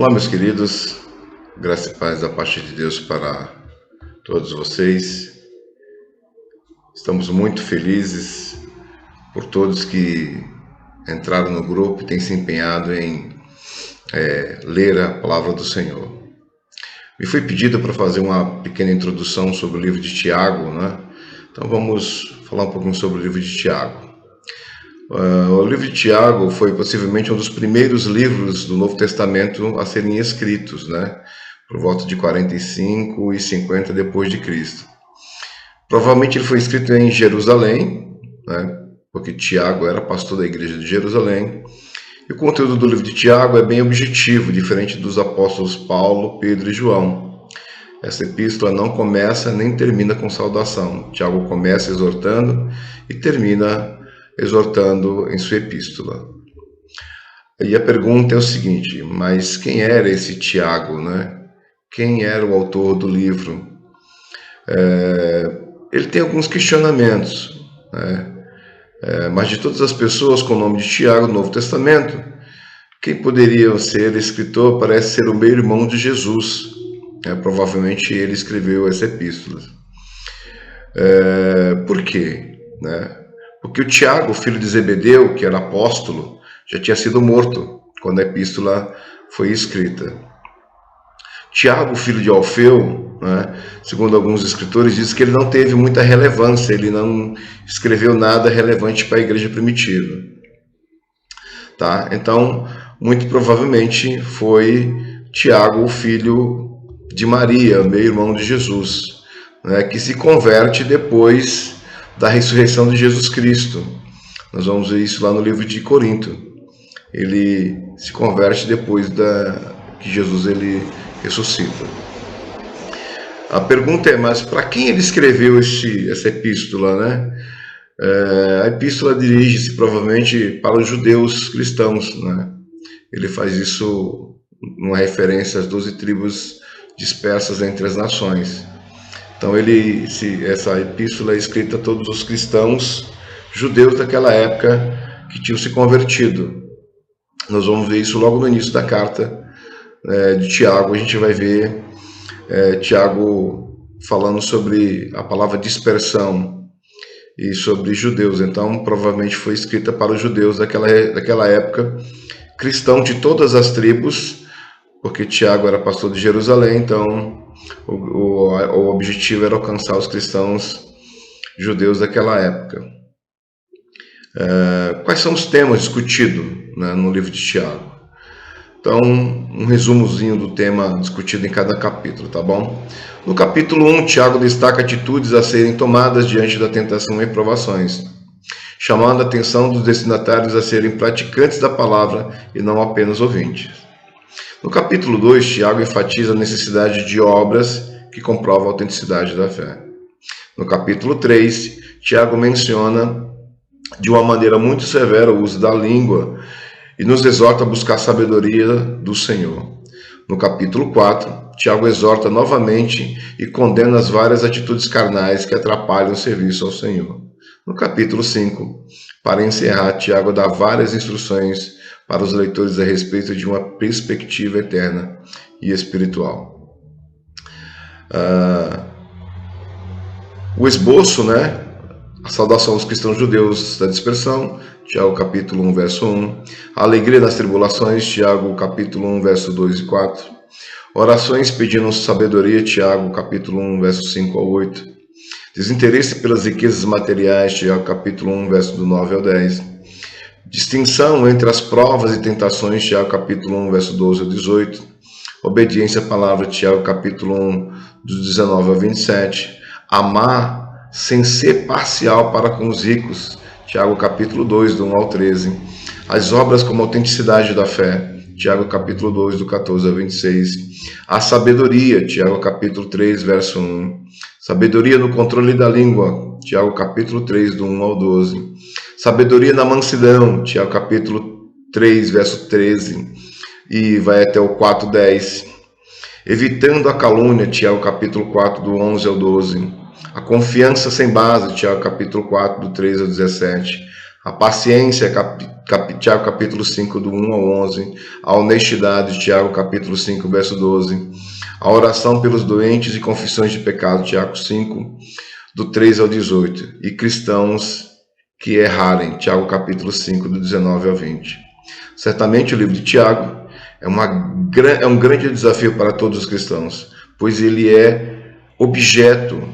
Olá, meus queridos, graça e paz da parte de Deus para todos vocês. Estamos muito felizes por todos que entraram no grupo e têm se empenhado em ler a palavra do Senhor. Me foi pedido para fazer uma pequena introdução sobre o livro de Tiago, né? Então vamos falar um pouquinho sobre o livro de Tiago. O livro de Tiago foi possivelmente um dos primeiros livros do Novo Testamento a serem escritos, né? Por volta de 45 e 50 depois de Cristo. Provavelmente ele foi escrito em Jerusalém, né? Porque Tiago era pastor da igreja de Jerusalém. E o conteúdo do livro de Tiago é bem objetivo, diferente dos apóstolos Paulo, Pedro e João. Essa epístola não começa nem termina com saudação. Tiago começa exortando e termina exortando em sua epístola. E a pergunta é o seguinte: mas quem era esse Tiago, né? Quem era o autor do livro? Ele tem alguns questionamentos, né? Mas de todas as pessoas com o nome de Tiago no Novo Testamento, quem poderia ser escritor parece ser o meio-irmão de Jesus. Provavelmente ele escreveu essa epístola. Por quê? Porque o Tiago, filho de Zebedeu, que era apóstolo, já tinha sido morto quando a epístola foi escrita. Tiago, filho de Alfeu, segundo alguns escritores, diz que ele não teve muita relevância, ele não escreveu nada relevante para a igreja primitiva. Tá? Então, muito provavelmente foi Tiago, o filho de Maria, meio-irmão de Jesus, que se converte depois da ressurreição de Jesus Cristo. Nós vamos ver isso lá no livro de Corinto. Ele se converte depois que Jesus ele ressuscita. A pergunta é, mas para quem ele escreveu essa epístola, a epístola dirige-se provavelmente para os judeus cristãos, Ele faz isso numa referência às 12 tribos dispersas entre as nações. Então essa epístola é escrita a todos os cristãos judeus daquela época que tinham se convertido. Nós vamos ver isso logo no início da carta de Tiago. A gente vai ver Tiago falando sobre a palavra dispersão e sobre judeus. Então provavelmente foi escrita para os judeus daquela época, cristão de todas as tribos, porque Tiago era pastor de Jerusalém, então o objetivo era alcançar os cristãos judeus daquela época. Quais são os temas discutidos no livro de Tiago? Então, um resumozinho do tema discutido em cada capítulo, tá bom? No capítulo 1, Tiago destaca atitudes a serem tomadas diante da tentação e provações, chamando a atenção dos destinatários a serem praticantes da palavra e não apenas ouvintes. No capítulo 2, Tiago enfatiza a necessidade de obras que comprovam a autenticidade da fé. No capítulo 3, Tiago menciona de uma maneira muito severa o uso da língua e nos exorta a buscar a sabedoria do Senhor. No capítulo 4, Tiago exorta novamente e condena as várias atitudes carnais que atrapalham o serviço ao Senhor. No capítulo 5, para encerrar, Tiago dá várias instruções para os leitores a respeito de uma perspectiva eterna e espiritual. O esboço, a saudação aos cristãos judeus da dispersão, Tiago capítulo 1, verso 1. A alegria nas tribulações, Tiago capítulo 1, verso 2 e 4. Orações pedindo sabedoria, Tiago capítulo 1, verso 5 ao 8. Desinteresse pelas riquezas materiais, Tiago capítulo 1, verso do 9 ao 10. Distinção entre as provas e tentações, Tiago capítulo 1, verso 12 ao 18. Obediência à palavra, Tiago capítulo 1, do 19 ao 27. Amar sem ser parcial para com os ricos, Tiago capítulo 2, do 1 ao 13. As obras como autenticidade da fé, Tiago capítulo 2, do 14 ao 26. A sabedoria, Tiago capítulo 3, verso 1. Sabedoria no controle da língua, Tiago capítulo 3, do 1 ao 12. Sabedoria na mansidão, Tiago capítulo 3, verso 13, e vai até o 4, 10. Evitando a calúnia, Tiago capítulo 4, do 11 ao 12. A confiança sem base, Tiago capítulo 4, do 13 ao 17. A paciência, Tiago capítulo 5, do 1 ao 11, a honestidade, Tiago capítulo 5, verso 12, a oração pelos doentes e confissões de pecado, Tiago 5, do 3 ao 18, e cristãos que errarem, Tiago capítulo 5, do 19 ao 20. Certamente o livro de Tiago é um grande desafio para todos os cristãos, pois ele é objetivo,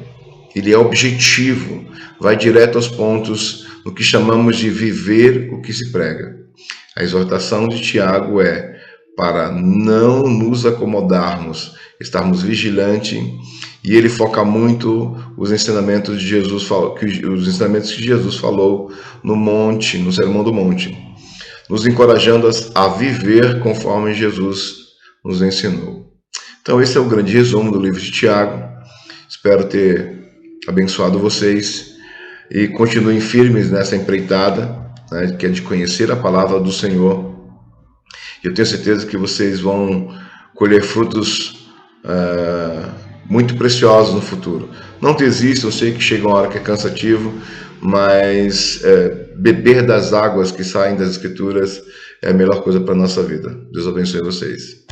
vai direto aos pontos no que chamamos de viver o que se prega. A exortação de Tiago é para não nos acomodarmos, estarmos vigilantes, e ele foca muito os ensinamentos de Jesus, os ensinamentos que Jesus falou no Sermão do Monte, nos encorajando a viver conforme Jesus nos ensinou. Então esse é o grande resumo do livro de Tiago. Espero ter abençoado vocês e continuem firmes nessa empreitada, né, que é de conhecer a palavra do Senhor. Eu tenho certeza que vocês vão colher frutos muito preciosos no futuro. Não desistam, eu sei que chega uma hora que é cansativo, mas beber das águas que saem das Escrituras é a melhor coisa para a nossa vida. Deus abençoe vocês.